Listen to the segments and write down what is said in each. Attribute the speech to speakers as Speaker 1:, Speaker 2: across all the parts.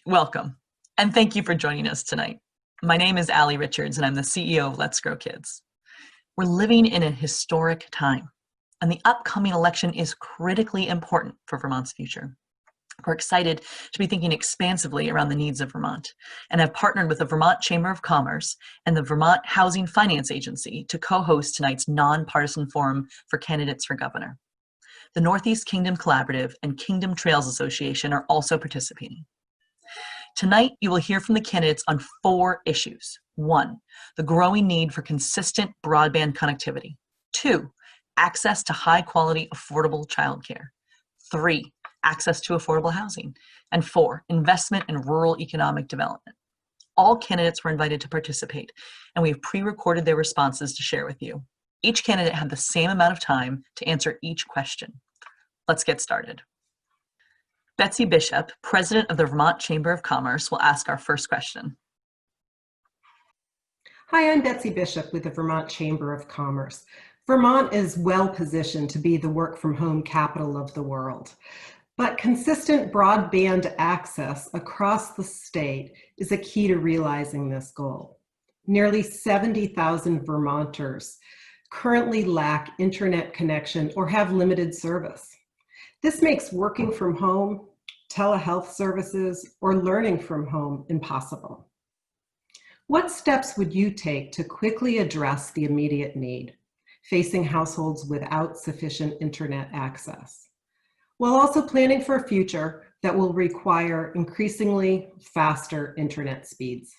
Speaker 1: Welcome, and thank you for joining us tonight. My name is Allie Richards, and I'm the CEO of Let's Grow Kids. We're living in a historic time, and the upcoming election is critically important for Vermont's future. We're excited to be thinking expansively around the needs of Vermont, and have partnered with the Vermont Chamber of Commerce and the Vermont Housing Finance Agency to co-host tonight's nonpartisan forum for candidates for governor. The Northeast Kingdom Collaborative and Kingdom Trails Association are also participating. Tonight, you will hear from the candidates on 4 issues. 1, the growing need for consistent broadband connectivity. 2, access to high-quality, affordable childcare. 3, access to affordable housing. And 4, investment in rural economic development. All candidates were invited to participate, and we have pre-recorded their responses to share with you. Each candidate had the same amount of time to answer each question. Let's get started. Betsy Bishop, president of the Vermont Chamber of Commerce, will ask our first question.
Speaker 2: Hi, I'm Betsy Bishop with the Vermont Chamber of Commerce. Vermont is well positioned to be the work-from-home capital of the world, but consistent broadband access across the state is a key to realizing this goal. Nearly 70,000 Vermonters currently lack internet connection or have limited service. This makes working from home, telehealth services, or learning from home impossible. What steps would you take to quickly address the immediate need facing households without sufficient internet access, while also planning for a future that will require increasingly faster internet speeds?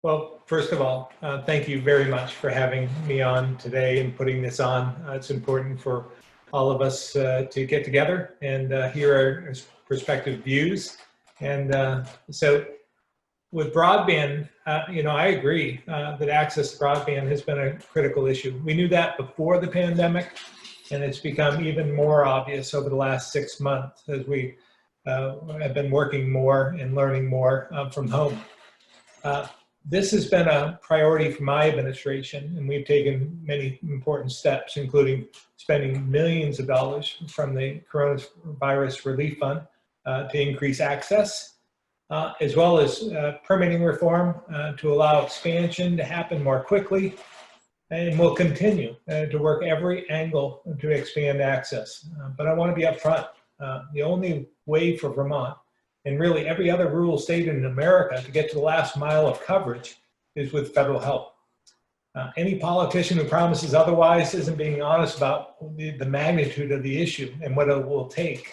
Speaker 3: Well, first of all, thank you very much for having me on today and putting this on. It's important for all of us to get together and hear our perspective views. And so with broadband, I agree that access to broadband has been a critical issue. We knew that before the pandemic, and it's become even more obvious over the last 6 months as we have been working more and learning more from home. This has been a priority for my administration, and we've taken many important steps, including spending millions of dollars from the Coronavirus Relief Fund to increase access, as well as permitting reform to allow expansion to happen more quickly, and we'll continue to work every angle to expand access. But I want to be upfront. The only way for Vermont and really every other rural state in America to get to the last mile of coverage is with federal help. Any politician who promises otherwise isn't being honest about the magnitude of the issue and what it will take.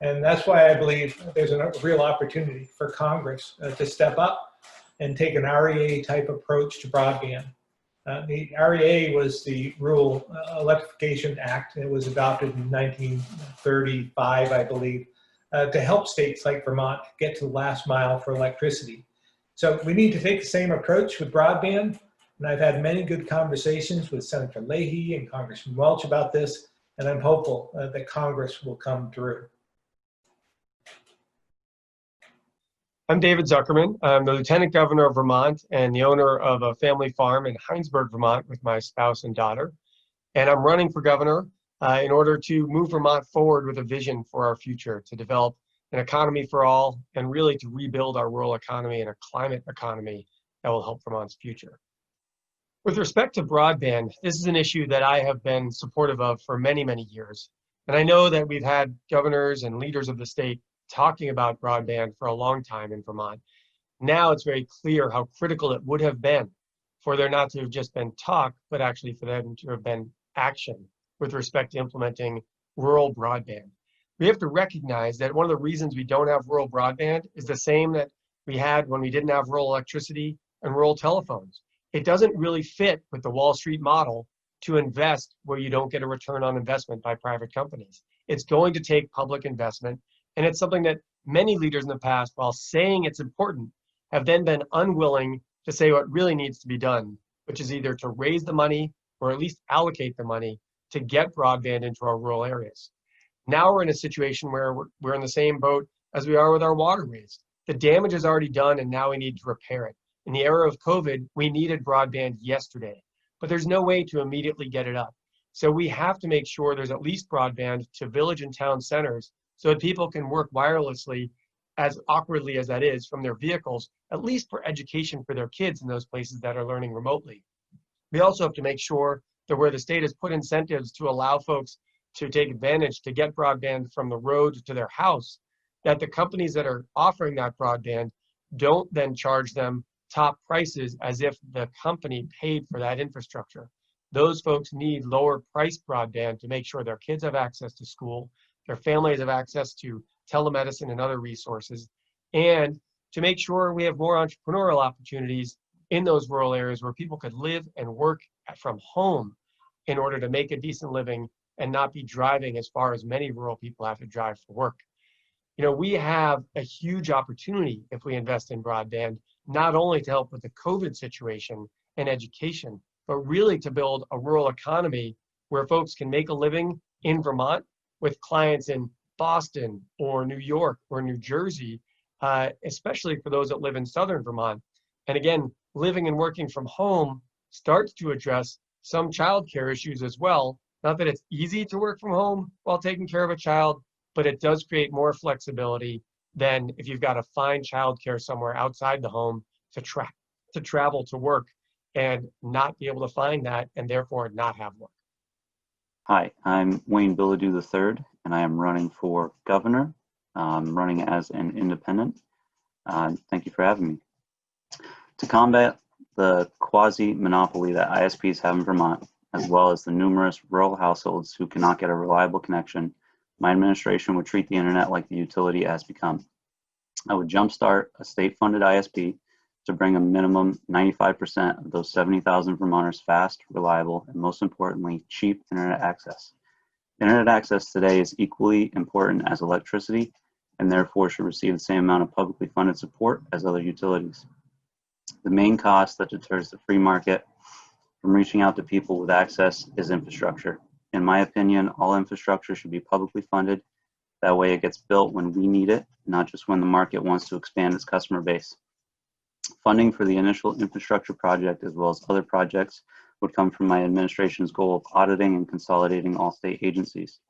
Speaker 3: And that's why I believe there's a real opportunity for Congress to step up and take an REA type approach to broadband. The REA was the Rural Electrification Act. It was adopted in 1935, I believe, to help states like Vermont get to the last mile for electricity. So we need to take the same approach with broadband, and I've had many good conversations with Senator Leahy and Congressman Welch about this, and I'm hopeful that Congress will come through.
Speaker 4: I'm David Zuckerman. I'm the Lieutenant Governor of Vermont and the owner of a family farm in Heinsberg, Vermont with my spouse and daughter. And I'm running for governor in order to move Vermont forward with a vision for our future, to develop an economy for all, and really to rebuild our rural economy and a climate economy that will help Vermont's future. With respect to broadband, this is an issue that I have been supportive of for many, many years. And I know that we've had governors and leaders of the state talking about broadband for a long time in Vermont. Now it's very clear how critical it would have been for there not to have just been talk, but actually for them to have been action with respect to implementing rural broadband. We have to recognize that one of the reasons we don't have rural broadband is the same that we had when we didn't have rural electricity and rural telephones. It doesn't really fit with the Wall Street model to invest where you don't get a return on investment by private companies. It's going to take public investment, and it's something that many leaders in the past, while saying it's important, have then been unwilling to say what really needs to be done, which is either to raise the money or at least allocate the money to get broadband into our rural areas. Now we're in a situation where we're in the same boat as we are with our waterways. The damage is already done, and now we need to repair it. In the era of COVID, we needed broadband yesterday, but there's no way to immediately get it up. So we have to make sure there's at least broadband to village and town centers so that people can work wirelessly as awkwardly as that is, from their vehicles, at least for education for their kids in those places that are learning remotely. We also have to make sure that where the state has put incentives to allow folks to take advantage to get broadband from the road to their house, that the companies that are offering that broadband don't then charge them top prices as if the company paid for that infrastructure. Those folks need lower price broadband to make sure their kids have access to school, their families have access to telemedicine and other resources, and to make sure we have more entrepreneurial opportunities in those rural areas where people could live and work from home in order to make a decent living and not be driving as far as many rural people have to drive for work. You know, we have a huge opportunity if we invest in broadband, not only to help with the COVID situation and education, but really to build a rural economy where folks can make a living in Vermont with clients in Boston or New York or New Jersey, especially for those that live in southern Vermont. And again, living and working from home starts to address some childcare issues as well. Not that it's easy to work from home while taking care of a child, but it does create more flexibility than if you've got to find childcare somewhere outside the home to travel to work and not be able to find that and therefore not have work.
Speaker 5: Hi, I'm Wayne Billado III, and I am running for governor. I'm running as an independent. Thank you for having me. To combat the quasi-monopoly that ISPs have in Vermont, as well as the numerous rural households who cannot get a reliable connection, my administration would treat the internet like the utility it has become. I would jumpstart a state-funded ISP to bring a minimum 95% of those 70,000 Vermonters fast, reliable, and most importantly, cheap internet access. Internet access today is equally important as electricity and therefore should receive the same amount of publicly funded support as other utilities. The main cost that deters the free market from reaching out to people with access is infrastructure. In my opinion, all infrastructure should be publicly funded. That way it gets built when we need it, not just when the market wants to expand its customer base. Funding for the initial infrastructure project as well as other projects would come from my administration's goal of auditing and consolidating all state agencies,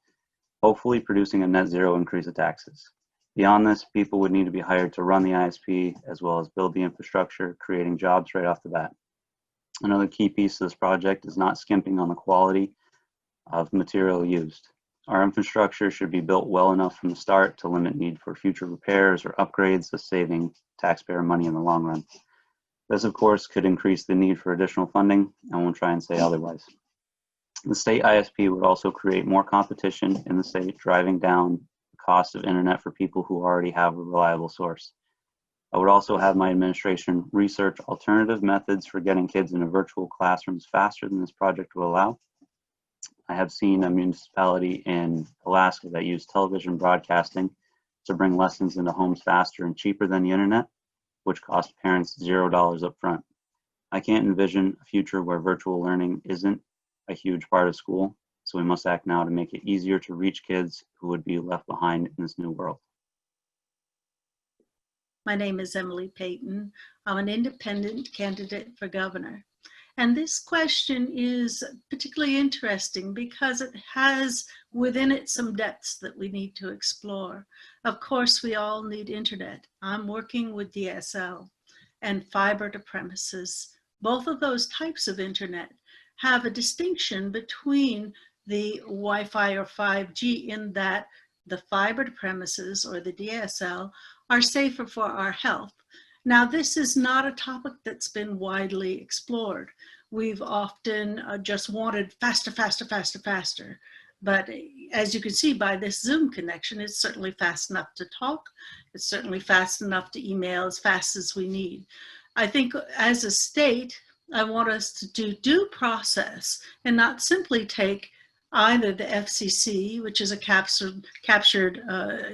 Speaker 5: hopefully producing a net zero increase of taxes. Beyond this, people would need to be hired to run the ISP as well as build the infrastructure, creating jobs right off the bat. Another key piece of this project is not skimping on the quality of material used. Our infrastructure should be built well enough from the start to limit need for future repairs or upgrades, thus saving taxpayer money in the long run. This, of course, could increase the need for additional funding. I won't try and say otherwise. The state ISP would also create more competition in the state, driving down the cost of internet for people who already have a reliable source. I would also have my administration research alternative methods for getting kids into virtual classrooms faster than this project will allow. I have seen a municipality in Alaska that used television broadcasting to bring lessons into homes faster and cheaper than the internet, which cost parents $0 up front. I can't envision a future where virtual learning isn't a huge part of school, so we must act now to make it easier to reach kids who would be left behind in this new world.
Speaker 6: My name is Emily Peyton. I'm an independent candidate for governor. And this question is particularly interesting because it has within it some depths that we need to explore. Of course, we all need internet. I'm working with DSL and fiber to premises. Both of those types of internet have a distinction between the Wi-Fi or 5G in that the fiber to premises or the DSL are safer for our health. Now, this is not a topic that's been widely explored. We've often just wanted faster, faster, faster, faster. But as you can see by this Zoom connection, it's certainly fast enough to talk. It's certainly fast enough to email as fast as we need. I think as a state, I want us to do due process and not simply take either the FCC, which is a captured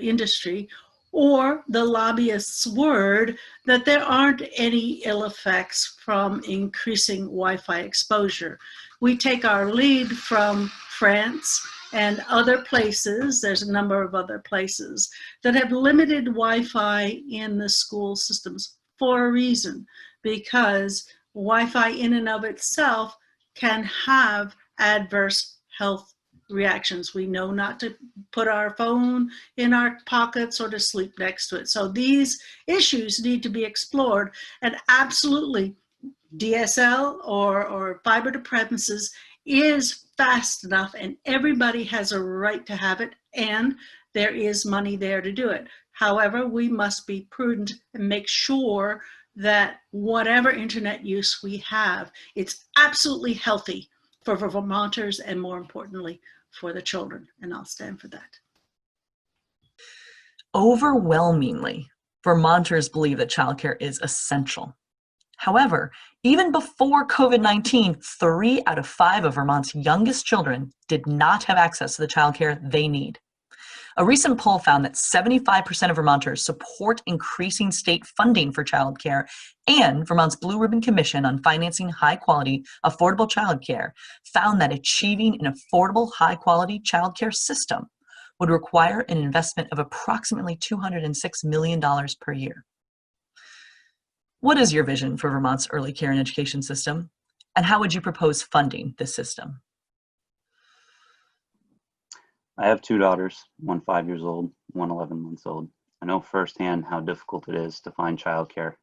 Speaker 6: industry, or the lobbyists' word that there aren't any ill effects from increasing Wi-Fi exposure. We take our lead from France and other places. There's a number of other places that have limited Wi-Fi in the school systems for a reason, because Wi-Fi in and of itself can have adverse health reactions. We know not to put our phone in our pockets or to sleep next to it. So these issues need to be explored, and absolutely DSL or fiber to premises is fast enough, and everybody has a right to have it, and there is money there to do it. However, we must be prudent and make sure that whatever internet use we have, it's absolutely healthy for Vermonters and, more importantly, for the children, and I'll stand for that.
Speaker 1: Overwhelmingly, Vermonters believe that childcare is essential. However, even before COVID-19, 3 out of 5 of Vermont's youngest children did not have access to the childcare they need. A recent poll found that 75% of Vermonters support increasing state funding for childcare, and Vermont's Blue Ribbon Commission on Financing High-Quality, Affordable Childcare found that achieving an affordable, high-quality childcare system would require an investment of approximately $206 million per year. What is your vision for Vermont's early care and education system, and how would you propose funding this system?
Speaker 5: I have 2 daughters, one 5 years old, one 11 months old. I know firsthand how difficult it is to find childcare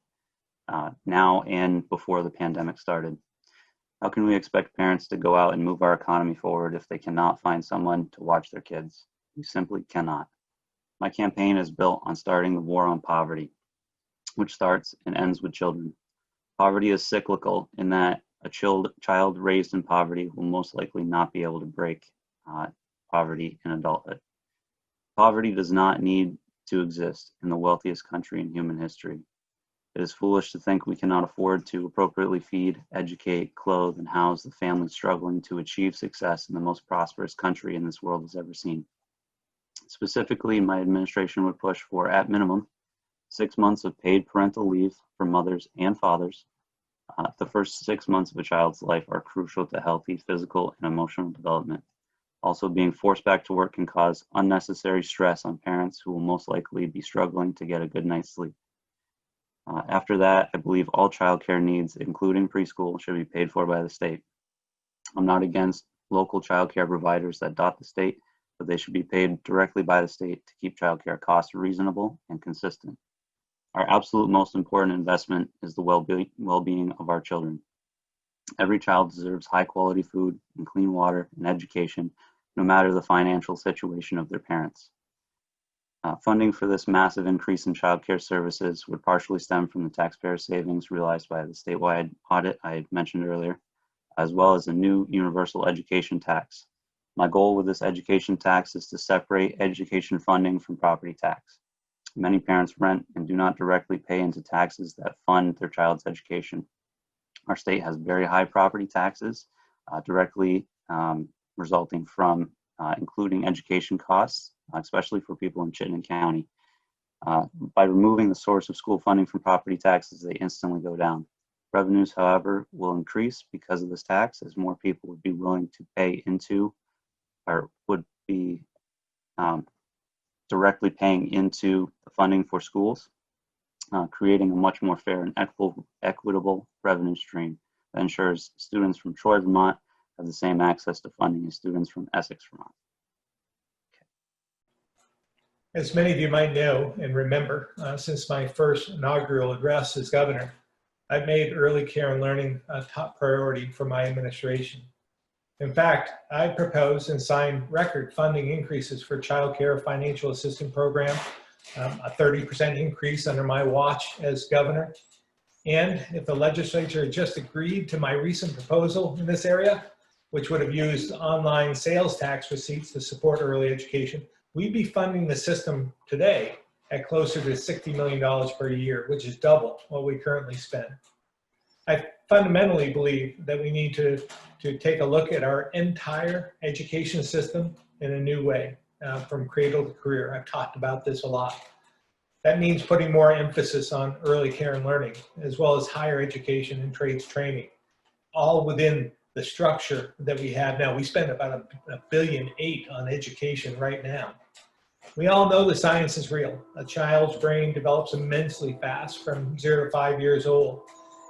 Speaker 5: now and before the pandemic started. How can we expect parents to go out and move our economy forward if they cannot find someone to watch their kids? We simply cannot. My campaign is built on starting the war on poverty, which starts and ends with children. Poverty is cyclical in that a child raised in poverty will most likely not be able to break poverty in adulthood. Poverty does not need to exist in the wealthiest country in human history. It is foolish to think we cannot afford to appropriately feed, educate, clothe, and house the families struggling to achieve success in the most prosperous country in this world has ever seen. Specifically, my administration would push for, at minimum, 6 months of paid parental leave for mothers and fathers. The first 6 months of a child's life are crucial to healthy physical and emotional development. Also, being forced back to work can cause unnecessary stress on parents who will most likely be struggling to get a good night's sleep. After that, I believe all childcare needs, including preschool, should be paid for by the state. I'm not against local childcare providers that dot the state, but they should be paid directly by the state to keep childcare costs reasonable and consistent. Our absolute most important investment is the well-being of our children. Every child deserves high-quality food and clean water and education, no matter the financial situation of their parents. Funding for this massive increase in childcare services would partially stem from the taxpayer savings realized by the statewide audit I mentioned earlier, as well as a new universal education tax. My goal with this education tax is to separate education funding from property tax. Many parents rent and do not directly pay into taxes that fund their child's education. Our state has very high property taxes, directly resulting from including education costs, especially for people in Chittenden County. By removing the source of school funding from property taxes, they instantly go down. Revenues, however, will increase because of this tax, as more people would be willing to pay into, or would be directly paying into the funding for schools, creating a much more fair and equitable revenue stream that ensures students from Troy, Vermont have the same access to funding as students from Essex, Vermont.
Speaker 3: As many of you might know and remember, since my first inaugural address as governor, I've made early care and learning a top priority for my administration. In fact, I proposed and signed record funding increases for child care financial assistance program, a 30% increase under my watch as governor. And if the legislature had just agreed to my recent proposal in this area, which would have used online sales tax receipts to support early education, we'd be funding the system today at closer to $60 million per year, which is double what we currently spend. I fundamentally believe that we need to take a look at our entire education system in a new way, from cradle to career. I've talked about this a lot. That means putting more emphasis on early care and learning, as well as higher education and trades training, all within the structure that we have now. We spend about $1.8 billion on education right now. We all know the science is real. A child's brain develops immensely fast from 0 to 5 years old.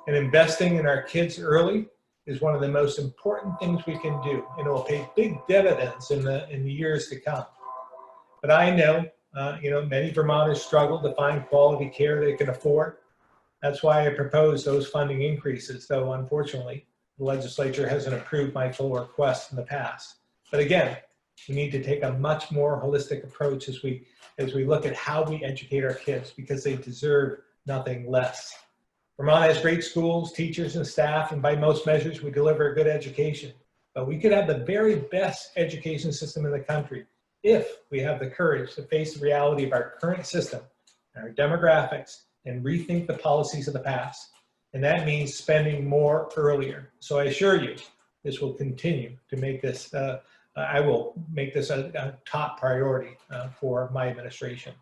Speaker 3: And investing in our kids early is one of the most important things we can do, and it will pay big dividends in the years to come. But I know, many Vermonters struggle to find quality care they can afford. That's why I propose those funding increases, though unfortunately, the legislature hasn't approved my full request in the past. But again, we need to take a much more holistic approach as we look at how we educate our kids, because they deserve nothing less. Vermont has great schools, teachers, and staff, and by most measures, we deliver a good education. But we could have the very best education system in the country if we have the courage to face the reality of our current system, our demographics, and rethink the policies of the past. And that means spending more earlier. So I assure you, this will continue to make this, I will make this a top priority for my administration.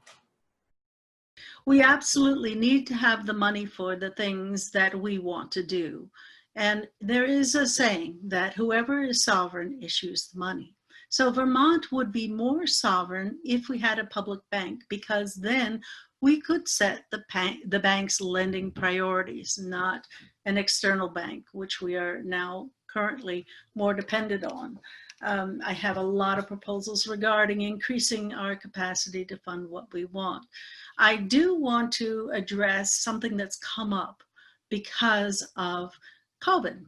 Speaker 6: We absolutely need to have the money for the things that we want to do. And there is a saying that whoever is sovereign issues the money. So Vermont would be more sovereign if we had a public bank, because then we could set the bank's lending priorities, not an external bank, which we are now currently more dependent on. I have a lot of proposals regarding increasing our capacity to fund what we want. I do want to address something that's come up because of COVID,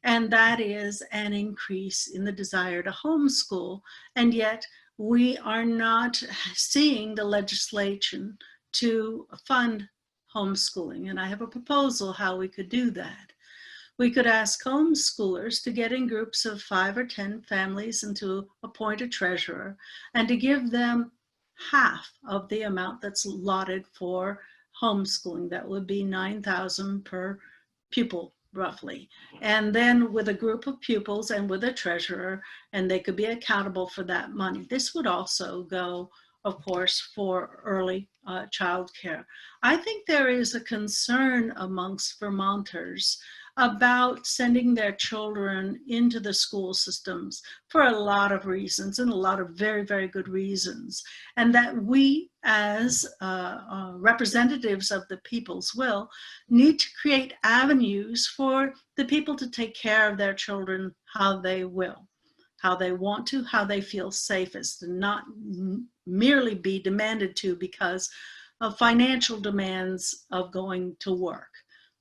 Speaker 6: and that is an increase in the desire to homeschool, and yet we are not seeing the legislation to fund homeschooling. And I have a proposal how we could do that. We could ask homeschoolers to get in groups of 5 or 10 families and to appoint a treasurer and to give them half of the amount that's allotted for homeschooling. That would be $9,000 per pupil, roughly. And then with a group of pupils and with a treasurer, and they could be accountable for that money. This would also go, of course, for early child care. I think there is a concern amongst Vermonters about sending their children into the school systems for a lot of reasons, and a lot of very, very good reasons. And that we as representatives of the people's will need to create avenues for the people to take care of their children how they will, how they want to, how they feel safest, and not merely be demanded to because of financial demands of going to work.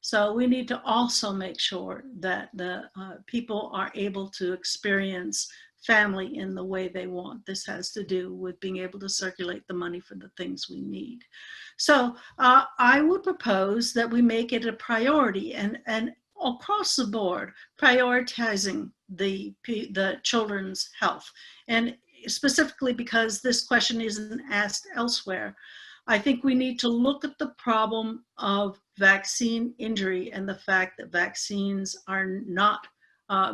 Speaker 6: So we need to also make sure that the people are able to experience family in the way they want. This has to do with being able to circulate the money for the things we need. So I would propose that we make it a priority and across the board, prioritizing the children's health. And specifically because this question isn't asked elsewhere, I think we need to look at the problem of vaccine injury and the fact that vaccines are not,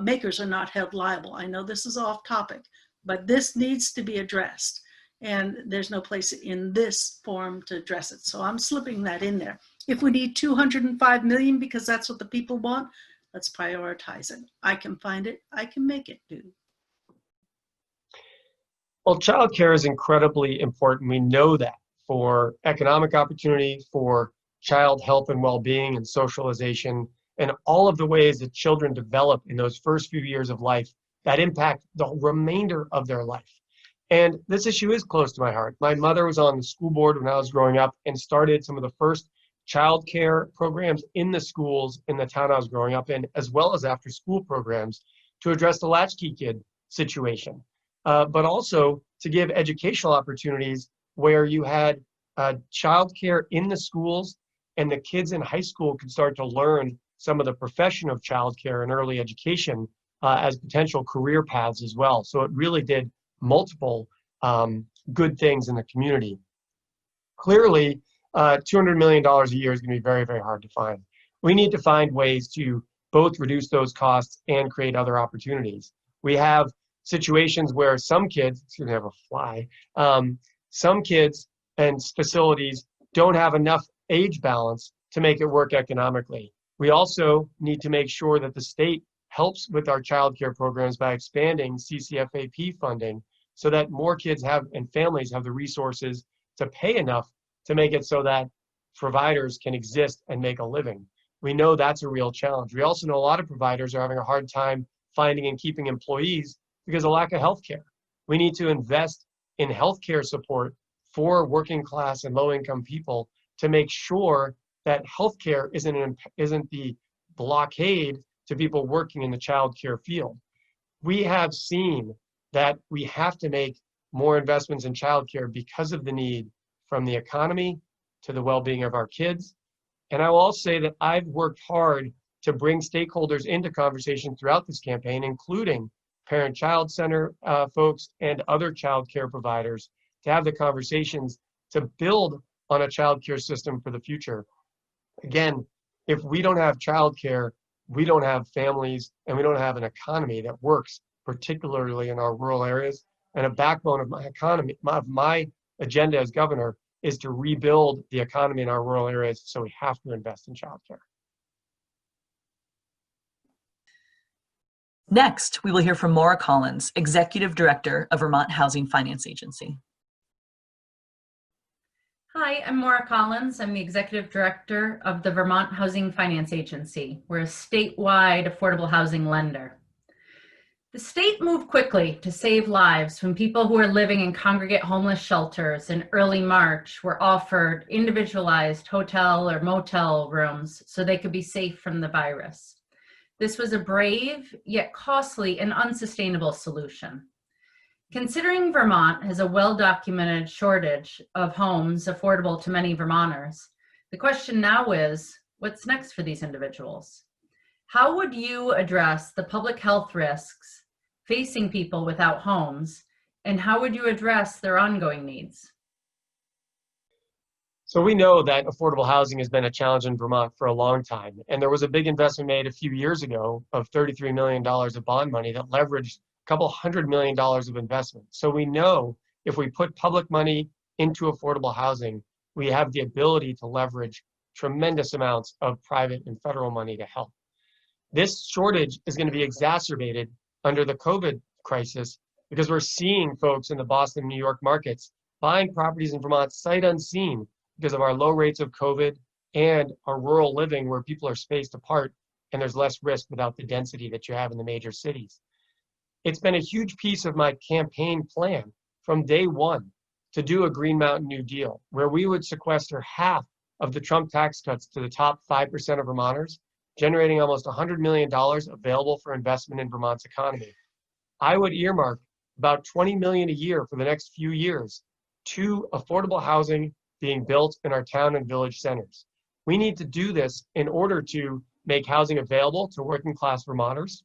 Speaker 6: makers are not held liable. I know this is off topic, but this needs to be addressed. And there's no place in this forum to address it. So I'm slipping that in there. If we need 205 million because that's what the people want, let's prioritize it. I can find it, I can make it do.
Speaker 4: Well, childcare is incredibly important. We know that for economic opportunity, for child health and well-being and socialization, and all of the ways that children develop in those first few years of life that impact the remainder of their life. And this issue is close to my heart. My mother was on the school board when I was growing up and started some of the first child care programs in the schools in the town I was growing up in, as well as after school programs to address the latchkey kid situation, but also to give educational opportunities where you had child care in the schools and the kids in high school could start to learn some of the profession of child care and early education as potential career paths as well. So it really did multiple good things in the community. Clearly, $200 million a year is going to be very, very hard to find. We need to find ways to both reduce those costs and create other opportunities. We have situations where some kids, excuse me, I have a fly, some kids and facilities don't have enough age balance to make it work economically. We also need to make sure that the state helps with our child care programs by expanding CCFAP funding so that more kids have and families have the resources to pay enough to make it so that providers can exist and make a living. We know that's a real challenge. We also know a lot of providers are having a hard time finding and keeping employees because of lack of healthcare. We need to invest in healthcare support for working class and low income people to make sure that healthcare isn't the blockade to people working in the childcare field. We have seen that we have to make more investments in childcare because of the need from the economy to the well-being of our kids. And I will also say that I've worked hard to bring stakeholders into conversation throughout this campaign, including parent-child center folks and other child care providers, to have the conversations to build on a child care system for the future. Again, if we don't have child care, we don't have families, and we don't have an economy that works, particularly in our rural areas. And a backbone of my economy, of my agenda as governor, is to rebuild the economy in our rural areas, so we have to invest in childcare.
Speaker 1: Next, we will hear from Maura Collins, Executive Director of Vermont Housing Finance Agency.
Speaker 7: Hi, I'm Maura Collins. I'm the Executive Director of the Vermont Housing Finance Agency. We're a statewide affordable housing lender. The state moved quickly to save lives when people who were living in congregate homeless shelters in early March were offered individualized hotel or motel rooms so they could be safe from the virus. This was a brave, yet costly and unsustainable solution. Considering Vermont has a well-documented shortage of homes affordable to many Vermonters, the question now is, what's next for these individuals? How would you address the public health risks facing people without homes, and how would you address their ongoing needs?
Speaker 4: So we know that affordable housing has been a challenge in Vermont for a long time. And there was a big investment made a few years ago of $33 million of bond money that leveraged a couple $100 million of investment. So we know if we put public money into affordable housing, we have the ability to leverage tremendous amounts of private and federal money to help. This shortage is going to be exacerbated under the COVID crisis because we're seeing folks in the Boston, New York markets buying properties in Vermont sight unseen because of our low rates of COVID and our rural living where people are spaced apart and there's less risk without the density that you have in the major cities. It's been a huge piece of my campaign plan from day one to do a Green Mountain New Deal, where we would sequester half of the Trump tax cuts to the top 5% of Vermonters, generating almost $100 million available for investment in Vermont's economy. I would earmark about $20 million a year for the next few years to affordable housing being built in our town and village centers. We need to do this in order to make housing available to working class Vermonters,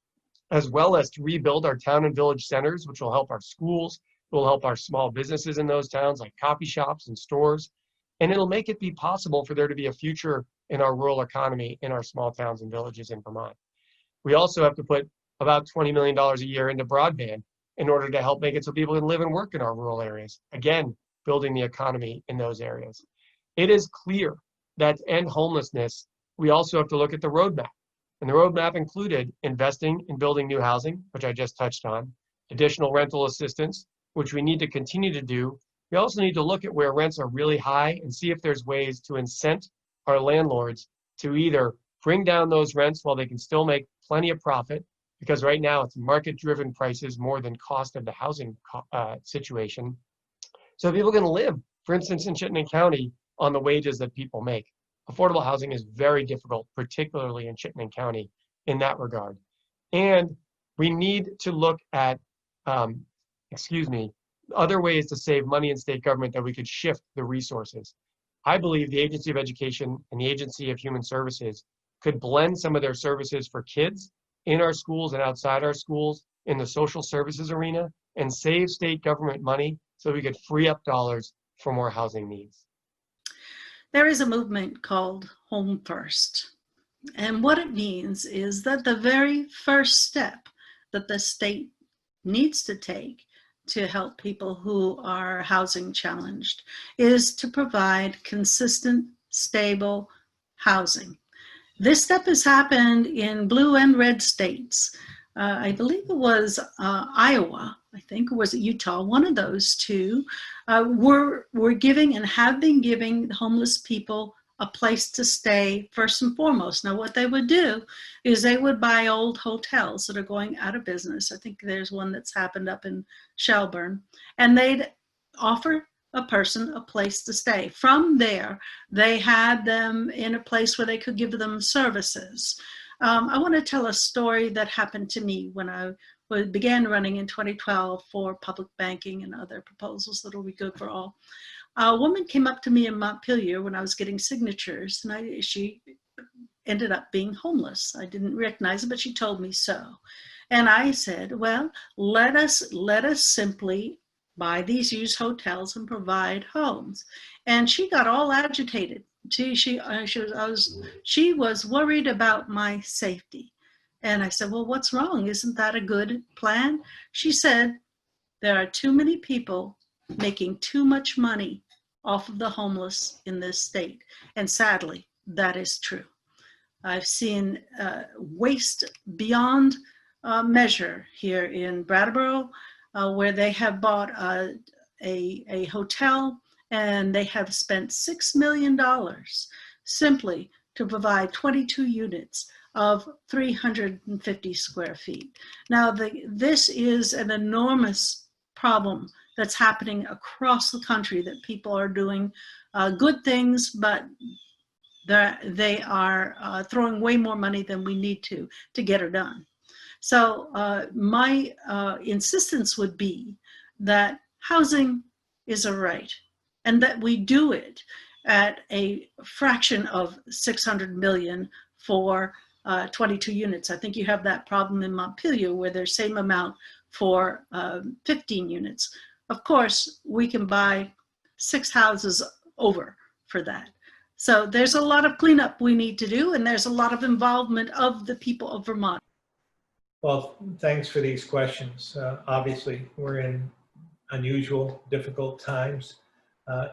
Speaker 4: as well as to rebuild our town and village centers, which will help our schools, will help our small businesses in those towns like coffee shops and stores, and it'll make it be possible for there to be a future in our rural economy in our small towns and villages in Vermont. We also have to put about $20 million a year into broadband in order to help make it so people can live and work in our rural areas. Again, building the economy in those areas. It is clear that to end homelessness, we also have to look at the roadmap. And the roadmap included investing in building new housing, which I just touched on, additional rental assistance, which we need to continue to do. We also need to look at where rents are really high and see if there's ways to incent our landlords to either bring down those rents while they can still make plenty of profit, because right now it's market-driven prices more than cost of the housing situation. So people can live, for instance, in Chittenden County on the wages that people make. Affordable housing is very difficult, particularly in Chittenden County in that regard. And we need to look at, other ways to save money in state government that we could shift the resources. I believe the Agency of Education and the Agency of Human Services could blend some of their services for kids in our schools and outside our schools in the social services arena and save state government money so we could free up dollars for more housing needs.
Speaker 6: There is a movement called Home First. And what it means is that the very first step that the state needs to take to help people who are housing challenged is to provide consistent, stable housing. This step has happened in blue and red states. I believe it was Iowa, I think, or was it Utah? One of those two were giving and have been giving homeless people a place to stay first and foremost. Now, what they would do is they would buy old hotels that are going out of business. I think there's one that's happened up in Shelburne, and they'd offer a person a place to stay. From there, they had them in a place where they could give them services. I want to tell a story that happened to me when I began running in 2012 for public banking and other proposals that will be good for all. A woman came up to me in Montpelier when I was getting signatures, and she ended up being homeless. I didn't recognize it, but she told me so. And I said, well, let us simply buy these used hotels and provide homes. And she got all agitated. She was worried about my safety. And I said, well, what's wrong? Isn't that a good plan? She said, there are too many people making too much money off of the homeless in this state. And sadly, that is true. I've seen waste beyond measure here in Brattleboro, where they have bought a hotel and they have spent $6 million simply to provide 22 units of 350 square feet. Now, this is an enormous problem that's happening across the country, that people are doing good things, but they are throwing way more money than we need to get it done. So my insistence would be that housing is a right, and that we do it at a fraction of 600 million for 22 units. I think you have that problem in Montpelier where there's same amount for 15 units. Of course, we can buy 6 houses over for that. So there's a lot of cleanup we need to do, and there's a lot of involvement of the people of Vermont.
Speaker 3: Well, thanks for these questions. Obviously, we're in unusual, difficult times.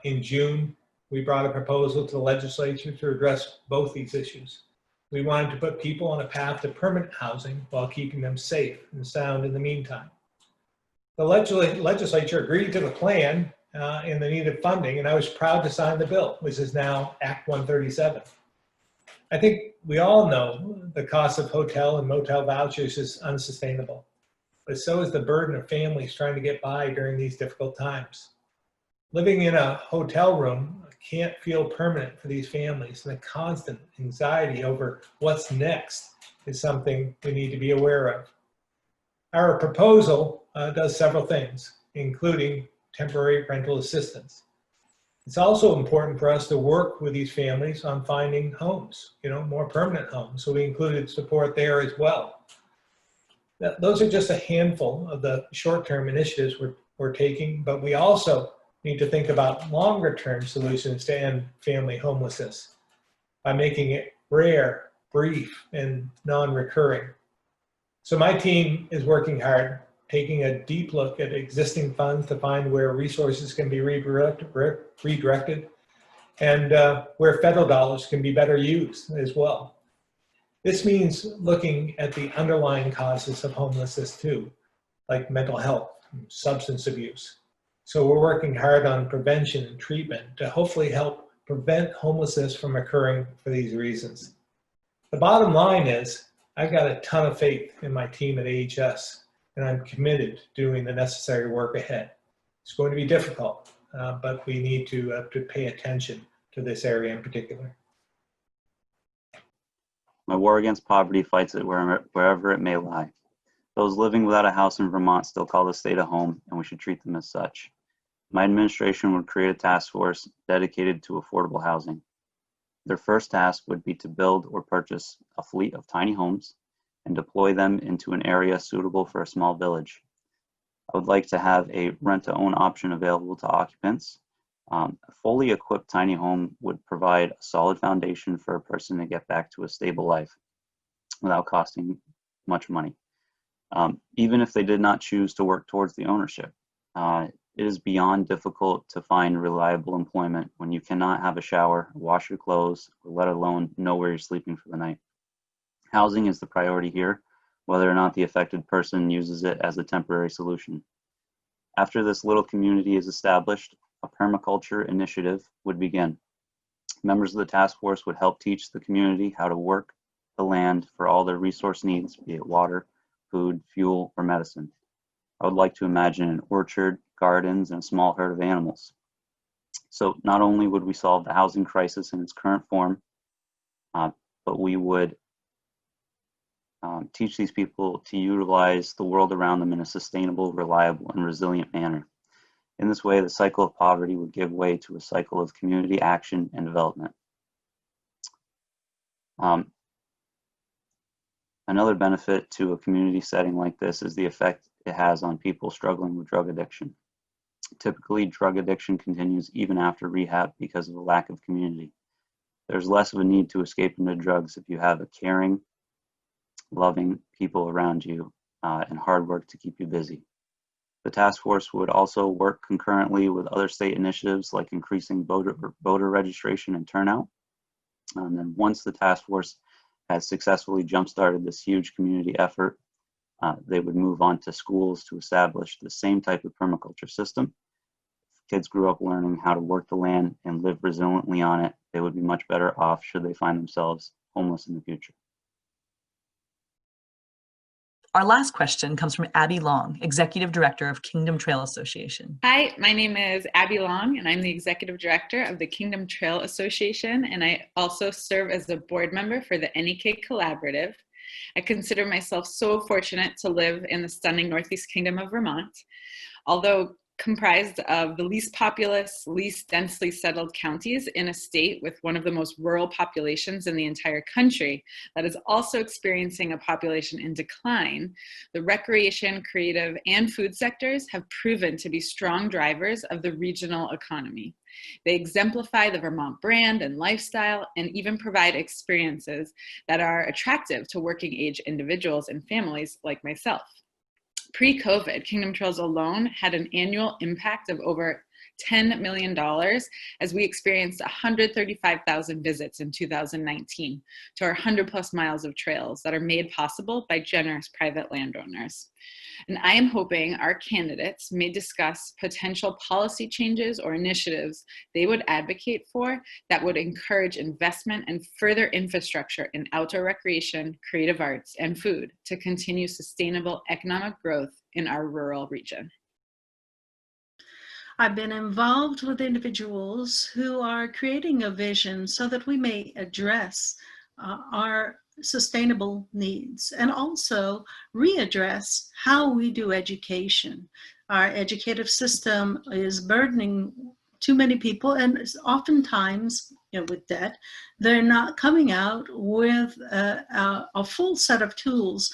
Speaker 3: In June, we brought a proposal to the legislature to address both these issues. We wanted to put people on a path to permanent housing while keeping them safe and sound in the meantime. The legislature agreed to the plan and the needed funding, and I was proud to sign the bill, which is now Act 137. I think we all know the cost of hotel and motel vouchers is unsustainable, but so is the burden of families trying to get by during these difficult times. Living in a hotel room can't feel permanent for these families, and the constant anxiety over what's next is something we need to be aware of. Our proposal does several things, including temporary rental assistance. It's also important for us to work with these families on finding homes, more permanent homes. So we included support there as well. Those are just a handful of the short-term initiatives we're taking, but we also need to think about longer-term solutions to end family homelessness by making it rare, brief, and non-recurring. So my team is working hard, taking a deep look at existing funds to find where resources can be redirected and where federal dollars can be better used as well. This means looking at the underlying causes of homelessness too, like mental health, substance abuse. So we're working hard on prevention and treatment to hopefully help prevent homelessness from occurring for these reasons. The bottom line is, I've got a ton of faith in my team at AHS, and I'm committed to doing the necessary work ahead. It's going to be difficult, but we need to pay attention to this area in particular.
Speaker 5: My war against poverty fights it wherever it may lie. Those living without a house in Vermont still call the state a home, and we should treat them as such. My administration would create a task force dedicated to affordable housing. Their first task would be to build or purchase a fleet of tiny homes and deploy them into an area suitable for a small village. I would like to have a rent-to-own option available to occupants. A fully equipped tiny home would provide a solid foundation for a person to get back to a stable life without costing much money. Even if they did not choose to work towards the ownership. It is beyond difficult to find reliable employment when you cannot have a shower, wash your clothes, or let alone know where you're sleeping for the night. Housing is the priority here, whether or not the affected person uses it as a temporary solution. After this little community is established, a permaculture initiative would begin. Members of the task force would help teach the community how to work the land for all their resource needs, be it water, food, fuel, or medicine. I would like to imagine an orchard, gardens, and a small herd of animals. So not only would we solve the housing crisis in its current form, but we would teach these people to utilize the world around them in a sustainable, reliable, and resilient manner. In this way, the cycle of poverty would give way to a cycle of community action and development. Another benefit to a community setting like this is the effect it has on people struggling with drug addiction. Typically, drug addiction continues even after rehab because of a lack of community. There's less of a need to escape into drugs if you have a caring, loving people around you and hard work to keep you busy. The task force would also work concurrently with other state initiatives like increasing voter registration and turnout. And then once the task force has successfully jump-started this huge community effort, they would move on to schools to establish the same type of permaculture system. If kids grew up learning how to work the land and live resiliently on it, they would be much better off should they find themselves homeless in the future.
Speaker 1: Our last question comes from Abby Long, Executive Director of Kingdom Trail Association.
Speaker 8: Hi, my name is Abby Long, and I'm the Executive Director of the Kingdom Trail Association, and I also serve as a board member for the NEK Collaborative. I consider myself so fortunate to live in the stunning Northeast Kingdom of Vermont. Although comprised of the least populous, least densely settled counties in a state with one of the most rural populations in the entire country that is also experiencing a population in decline, the recreation, creative, and food sectors have proven to be strong drivers of the regional economy. They exemplify the Vermont brand and lifestyle and even provide experiences that are attractive to working age individuals and families like myself. Pre-COVID, Kingdom Trails alone had an annual impact of over $10 million as we experienced 135,000 visits in 2019 to our 100+ miles of trails that are made possible by generous private landowners. And I am hoping our candidates may discuss potential policy changes or initiatives they would advocate for that would encourage investment and further infrastructure in outdoor recreation, creative arts, and food to continue sustainable economic growth in our rural region.
Speaker 6: I've been involved with individuals who are creating a vision so that we may address our sustainable needs and also readdress how we do education. Our educative system is burdening too many people, and oftentimes, with debt, they're not coming out with a full set of tools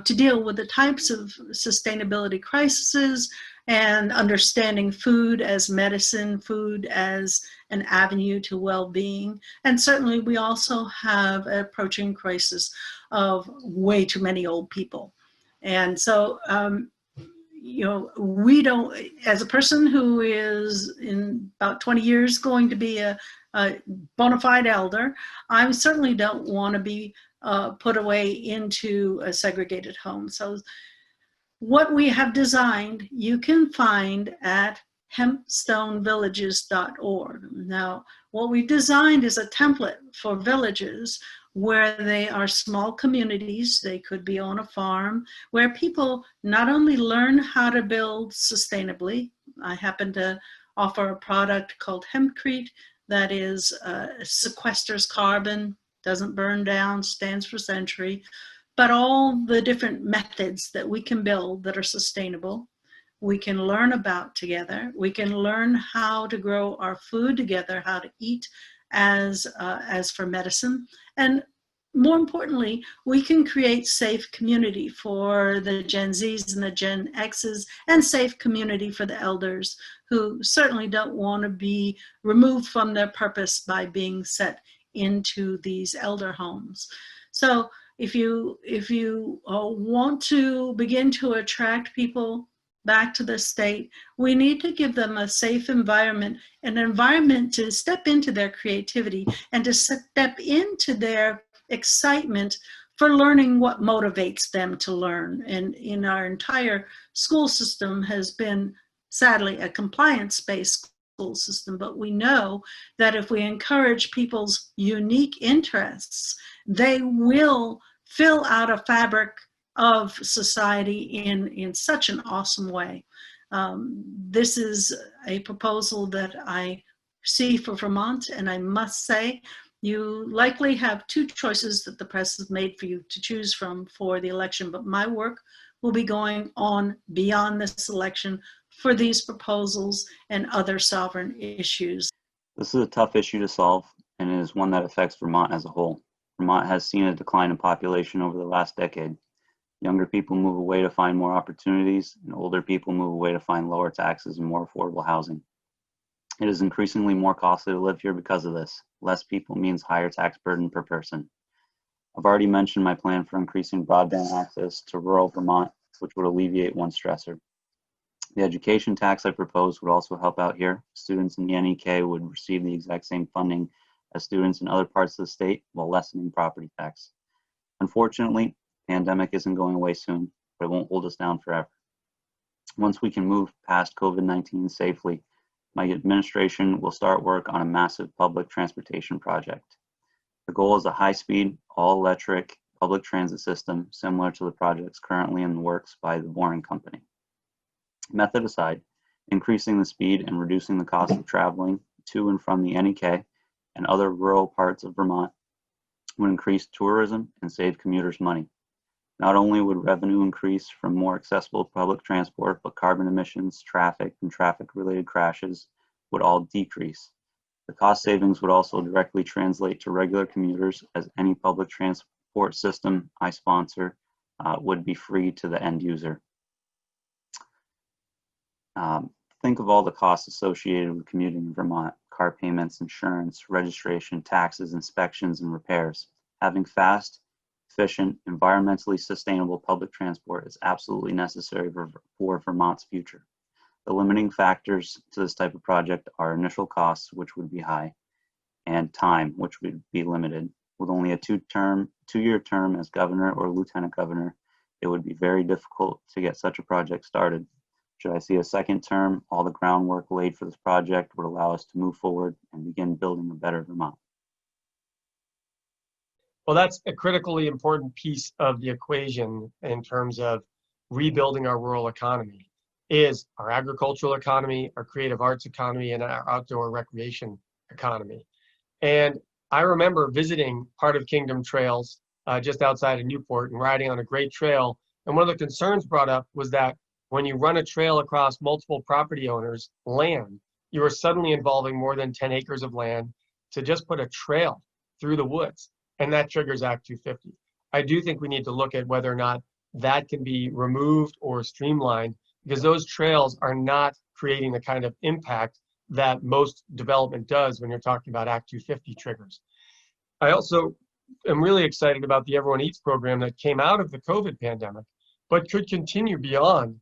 Speaker 6: to deal with the types of sustainability crises and understanding food as medicine, food as an avenue to well-being. And certainly we also have an approaching crisis of way too many old people. And so, we don't, as a person who is in about 20 years going to be a bona fide elder, I certainly don't want to be put away into a segregated home. So what we have designed, you can find at hempstonevillages.org. Now, what we've designed is a template for villages where they are small communities. They could be on a farm where people not only learn how to build sustainably. I happen to offer a product called Hempcrete that is sequesters carbon, doesn't burn down, stands for century, but all the different methods that we can build that are sustainable, we can learn about together. We can learn how to grow our food together, how to eat as for medicine. And more importantly, we can create safe community for the Gen Zs and the Gen Xs, and safe community for the elders who certainly don't want to be removed from their purpose by being set into these elder homes. So if you want to begin to attract people back to the state, we need to give them a safe environment, an environment to step into their creativity and to step into their excitement for learning what motivates them to learn. And in our entire school system has been, sadly, a compliance-based school system, but we know that if we encourage people's unique interests, they will fill out a fabric of society in such an awesome way. This is a proposal that I see for Vermont, and I must say, you likely have two choices that the press has made for you to choose from for the election, but my work will be going on beyond this election for these proposals and other sovereign issues.
Speaker 5: This is a tough issue to solve, and it is one that affects Vermont as a whole. Vermont has seen a decline in population over the last decade. Younger people move away to find more opportunities, and older people move away to find lower taxes and more affordable housing. It is increasingly more costly to live here because of this. Less people means higher tax burden per person. I've already mentioned my plan for increasing broadband access to rural Vermont, which would alleviate one stressor. The education tax I propose would also help out here. Students in the NEK would receive the exact same funding as students in other parts of the state while lessening property tax. Unfortunately, the pandemic isn't going away soon, but it won't hold us down forever. Once we can move past COVID-19 safely, my administration will start work on a massive public transportation project. The goal is a high-speed, all-electric public transit system similar to the projects currently in the works by the Boring Company. Method aside, increasing the speed and reducing the cost of traveling to and from the NEK and other rural parts of Vermont would increase tourism and save commuters money. Not only would revenue increase from more accessible public transport, but carbon emissions, traffic, and traffic-related crashes would all decrease. The cost savings would also directly translate to regular commuters, as any public transport system I sponsor would be free to the end user. Think of all the costs associated with commuting in Vermont: car payments, insurance, registration, taxes, inspections, and repairs. Having fast, efficient, environmentally sustainable public transport is absolutely necessary for Vermont's future. The limiting factors to this type of project are initial costs, which would be high, and time, which would be limited. With only a two-year term as governor or lieutenant governor, it would be very difficult to get such a project started. Should I see a second term, all the groundwork laid for this project would allow us to move forward and begin building a better Vermont.
Speaker 4: Well, that's a critically important piece of the equation in terms of rebuilding our rural economy, is our agricultural economy, our creative arts economy, and our outdoor recreation economy. And I remember visiting part of Kingdom Trails just outside of Newport and riding on a great trail. And one of the concerns brought up was that when you run a trail across multiple property owners' land, you are suddenly involving more than 10 acres of land to just put a trail through the woods. And that triggers Act 250. I do think we need to look at whether or not that can be removed or streamlined, because those trails are not creating the kind of impact that most development does when you're talking about Act 250 triggers. I also am really excited about the Everyone Eats program that came out of the COVID pandemic, but could continue beyond,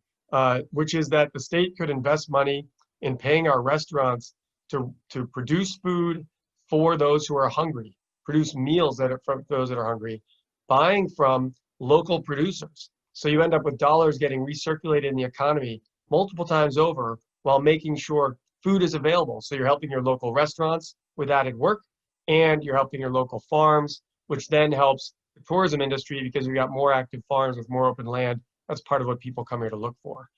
Speaker 4: which is that the state could invest money in paying our restaurants to produce food for those who are hungry, produce meals that are for those that are hungry, buying from local producers. So you end up with dollars getting recirculated in the economy multiple times over while making sure food is available. So you're helping your local restaurants with added work, and you're helping your local farms, which then helps the tourism industry because we got more active farms with more open land. That's part of what people come here to look for.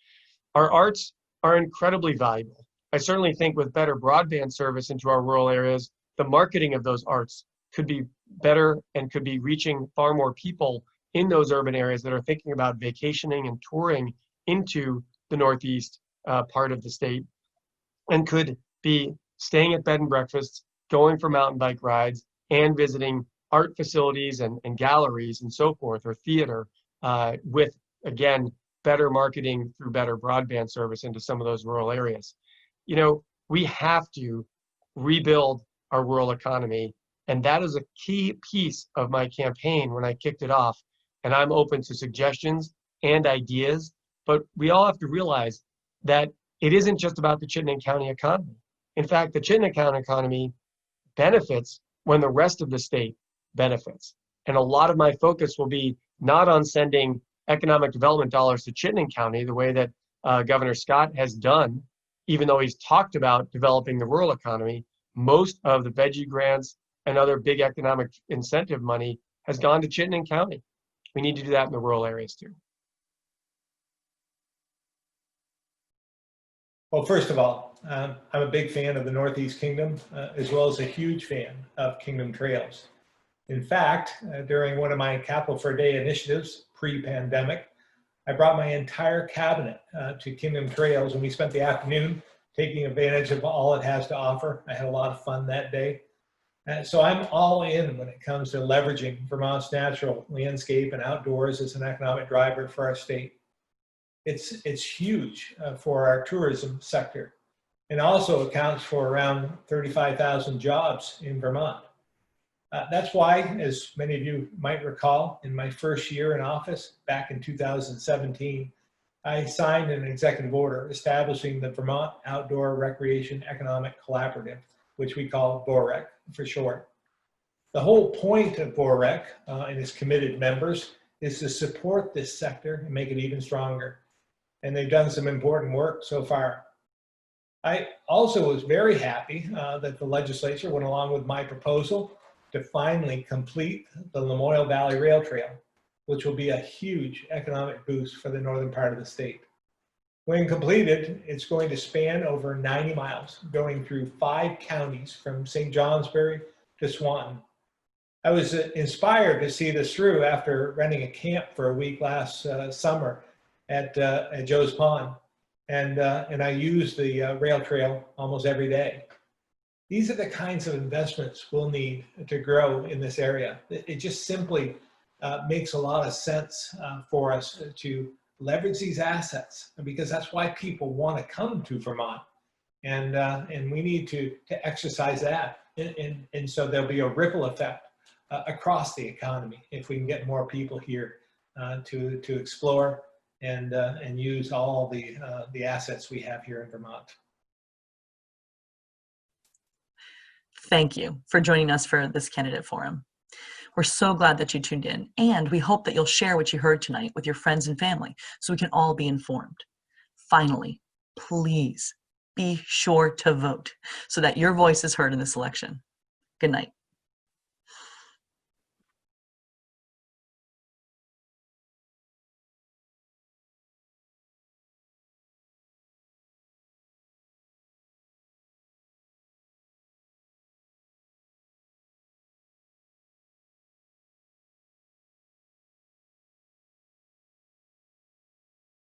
Speaker 4: Our arts are incredibly valuable. I certainly think with better broadband service into our rural areas, the marketing of those arts could be better and could be reaching far more people in those urban areas that are thinking about vacationing and touring into the Northeast part of the state, and could be staying at bed and breakfasts, going for mountain bike rides, and visiting art facilities and galleries and so forth, or theater, with, again, better marketing through better broadband service into some of those rural areas. You know, we have to rebuild our rural economy, and that is a key piece of my campaign when I kicked it off. And I'm open to suggestions and ideas, but we all have to realize that it isn't just about the Chittenden County economy. In fact, the Chittenden County economy benefits when the rest of the state benefits. And a lot of my focus will be not on sending economic development dollars to Chittenden County the way that Governor Scott has done, even though he's talked about developing the rural economy, most of the veggie grants and other big economic incentive money has gone to Chittenden County. We need to do that in the rural areas too.
Speaker 3: Well, first of all, I'm a big fan of the Northeast Kingdom, as well as a huge fan of Kingdom Trails. In fact, during one of my Capital for a Day initiatives pre-pandemic, I brought my entire cabinet to Kingdom Trails, and we spent the afternoon taking advantage of all it has to offer. I had a lot of fun that day. So I'm all in when it comes to leveraging Vermont's natural landscape and outdoors as an economic driver for our state. It's huge for our tourism sector, and also accounts for around 35,000 jobs in Vermont. That's why, as many of you might recall, in my first year in office back in 2017, I signed an executive order establishing the Vermont Outdoor Recreation Economic Collaborative, which we call VOREC for short. The whole point of VOREC and its committed members is to support this sector and make it even stronger. And they've done some important work so far. I also was very happy that the legislature went along with my proposal to finally complete the Lamoille Valley Rail Trail, which will be a huge economic boost for the northern part of the state. When completed, it's going to span over 90 miles, going through 5 counties from St. Johnsbury to Swanton. I was inspired to see this through after renting a camp for a week last summer at Joe's Pond, and I use the rail trail almost every day. These are the kinds of investments we'll need to grow in this area. It just simply makes a lot of sense for us to leverage these assets, because that's why people want to come to Vermont, and we need to exercise that, and so there'll be a ripple effect across the economy if we can get more people here to explore and use all the assets we have here in Vermont.
Speaker 1: Thank you for joining us for this candidate forum. We're so glad that you tuned in, and we hope that you'll share what you heard tonight with your friends and family so we can all be informed. Finally, please be sure to vote so that your voice is heard in this election. Good night.